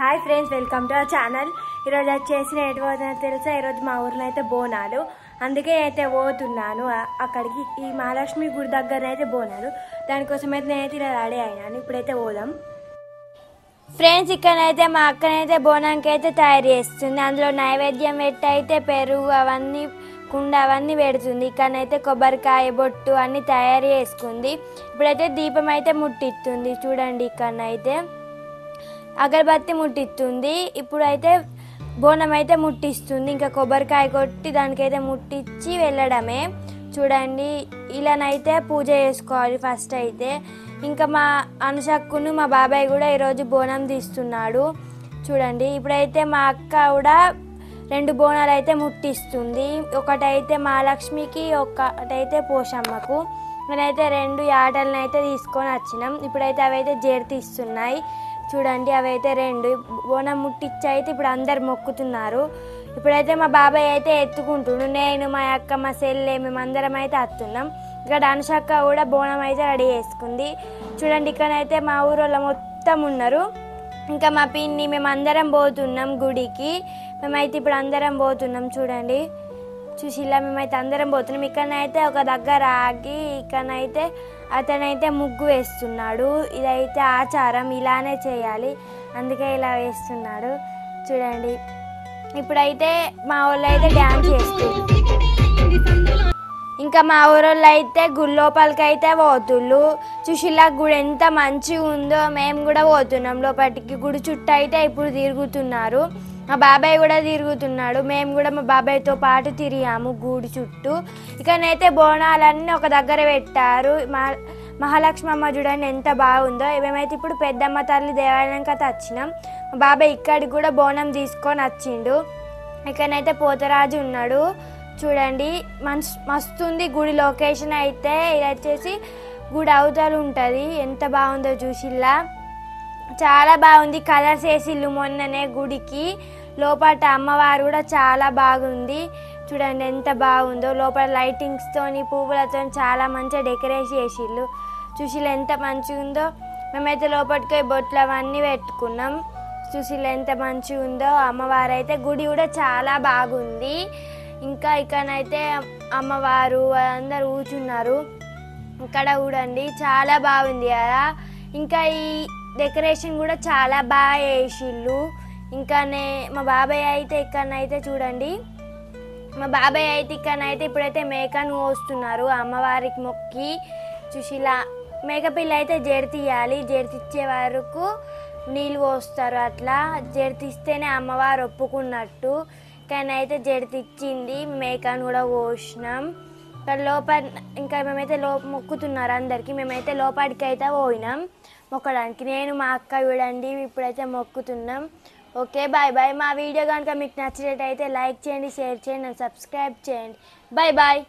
Hi friends, welcome to our channel. ఈరోజు వచ్చేసి నేను ఎటు పోతున్నా తెలుసా? ఈరోజు మా ఊర్లో అయితే బోనాలు, అందుకే అయితే పోతున్నాను అక్కడికి. ఈ మహాలక్ష్మి గుడి దగ్గర అయితే బోనాలు, దానికోసం అయితే నేనైతే ఇలా రెడీ అయినాను. ఇప్పుడైతే పోదాం ఫ్రెండ్స్. ఇక్కడైతే మా అక్కనైతే బోనానికి అయితే తయారు చేస్తుంది. అందులో నైవేద్యం పెట్టి అయితే పెరుగు అవన్నీ కుండ అవన్నీ పెడుతుంది. ఇక్కడైతే కొబ్బరికాయ బొట్టు అన్నీ తయారు చేసుకుంది. ఇప్పుడైతే దీపం అయితే ముట్టిస్తుంది. చూడండి, ఇక్కడైతే అగరబత్తి ముట్టిస్తుంది. ఇప్పుడైతే బోనం అయితే ముట్టిస్తుంది. ఇంకా కొబ్బరికాయ కొట్టి దానికైతే ముట్టించి వెళ్ళడమే. చూడండి, ఇలానైతే పూజ చేసుకోవాలి ఫస్ట్ అయితే. ఇంకా మా అనుషక్కును మా బాబాయ్ కూడా ఈరోజు బోనం తీస్తున్నాడు. చూడండి, ఇప్పుడైతే మా అక్క కూడా 2 బోనాలు అయితే ముట్టిస్తుంది. ఒకటైతే మహాలక్ష్మికి, ఒకటైతే పోషమ్మకు. నేనైతే 2 యాటలను అయితే తీసుకొని వచ్చినాం. ఇప్పుడైతే అవైతే తీస్తున్నాయి. చూడండి, అవైతే 2 బోనం ముట్టించి అయితే ఇప్పుడు అందరు మొక్కుతున్నారు. ఇప్పుడైతే మా బాబాయ్ అయితే ఎత్తుకుంటుండు. నేను, మా అక్క, మా చెల్లె మేమందరం అయితే వస్తున్నాం. ఇక్కడ అనుషక్క కూడా బోనం అయితే రెడీ చేసుకుంది. చూడండి, ఇక్కడైతే మా ఊరోళ్ళ మొత్తం ఉన్నారు. ఇంకా మా పిన్ని మేమందరం పోతున్నాం గుడికి. మేమైతే ఇప్పుడు అందరం పోతున్నాం. చూడండి, చూసిలా మేమైతే అందరం పోతున్నాం. ఇక్కడనైతే ఒక దగ్గర ఆగి ఇక్కడనైతే అతనైతే ముగ్గు వేస్తున్నాడు. ఇదైతే ఆచారం, ఇలానే చేయాలి, అందుకే ఇలా వేస్తున్నాడు. చూడండి, ఇప్పుడైతే మా ఊళ్ళో అయితే డ్యాన్స్ చేస్తుంది. ఇంకా మా ఊరోళ్ళు అయితే గుడి లోపలికి అయితే పోతుళ్ళు. చూసిలా గుడి ఎంత మంచిగా ఉందో. మేము కూడా పోతున్నాం లోపలికి. గుడి చుట్టూ అయితే ఇప్పుడు తిరుగుతున్నారు. మా బాబాయ్ కూడా తిరుగుతున్నాడు. మేము కూడా మా బాబాయ్తో పాటు తిరిగాము గుడి చుట్టూ. ఇక్కడనైతే బోనాలన్నీ ఒక దగ్గర పెట్టారు. మహాలక్ష్మి అమ్మ చూడండి ఎంత బాగుందో. మేమైతే ఇప్పుడు పెద్దమ్మ తల్లి దేవాలయానికి అయితే వచ్చినాం. మా బాబాయ్ ఇక్కడికి కూడా బోనం తీసుకొని వచ్చిండు. ఇక్కడనైతే పోతరాజు ఉన్నాడు. చూడండి, మస్తుంది గుడి లొకేషన్ అయితే. ఇది వచ్చేసి గుడి అవతల ఉంటుంది. ఎంత బాగుందో చూసిల్లా, చాలా బాగుంది. కలర్స్ వేసిల్లు మొన్ననే గుడికి. లోపల అమ్మవారు కూడా చాలా బాగుంది. చూడండి ఎంత బాగుందో. లోపల లైటింగ్స్తోని పువ్వులతో చాలా మంచిగా డెకరేట్ చేసిళ్ళు. చూసిల్లు ఎంత మంచిగా ఉందో. మేమైతే లోపలికి బొట్లు అవన్నీ పెట్టుకున్నాం. చూసిల్లు ఎంత మంచిగా ఉందో. అమ్మవారు అయితే గుడి కూడా చాలా బాగుంది. ఇంకా ఇక్కడనైతే అమ్మవారు అందరు కూర్చున్నారు. ఇక్కడ చూడండి చాలా బాగుంది కదా. ఇంకా ఈ డెకరేషన్ కూడా చాలా బాగా వేసిళ్ళు. ఇంకానే మా బాబాయ్ అయితే ఇక్కడనైతే చూడండి, మా బాబాయ్ అయితే ఇక్కడనైతే ఇప్పుడైతే మేకను కోస్తున్నారు అమ్మవారికి మొక్కి. చూసిలా మేకపిల్ల అయితే తీయాలి. తీచ్చే వరకు నీళ్ళు పోస్తారు. అట్లా తీస్తేనే అమ్మవారు ఒప్పుకున్నట్టు. కానీ అయితే తీచ్చింది. మేకను కూడా కోసినాం. ఇక్కడ లోపల ఇంకా మేమైతే మొక్కుతున్నారు అందరికీ. మేమైతే లోపలికి అయితే పోయినాం మొక్కడానికి. నేను మా అక్క చూడండి ఇప్పుడైతే మొక్కుతున్నాం. Okay, bye bye. మా వీడియో కనుక మీకు నచ్చినట్టయితే లైక్ చేయండి, షేర్ చేయండి, సబ్స్క్రైబ్ చేయండి. Bye bye.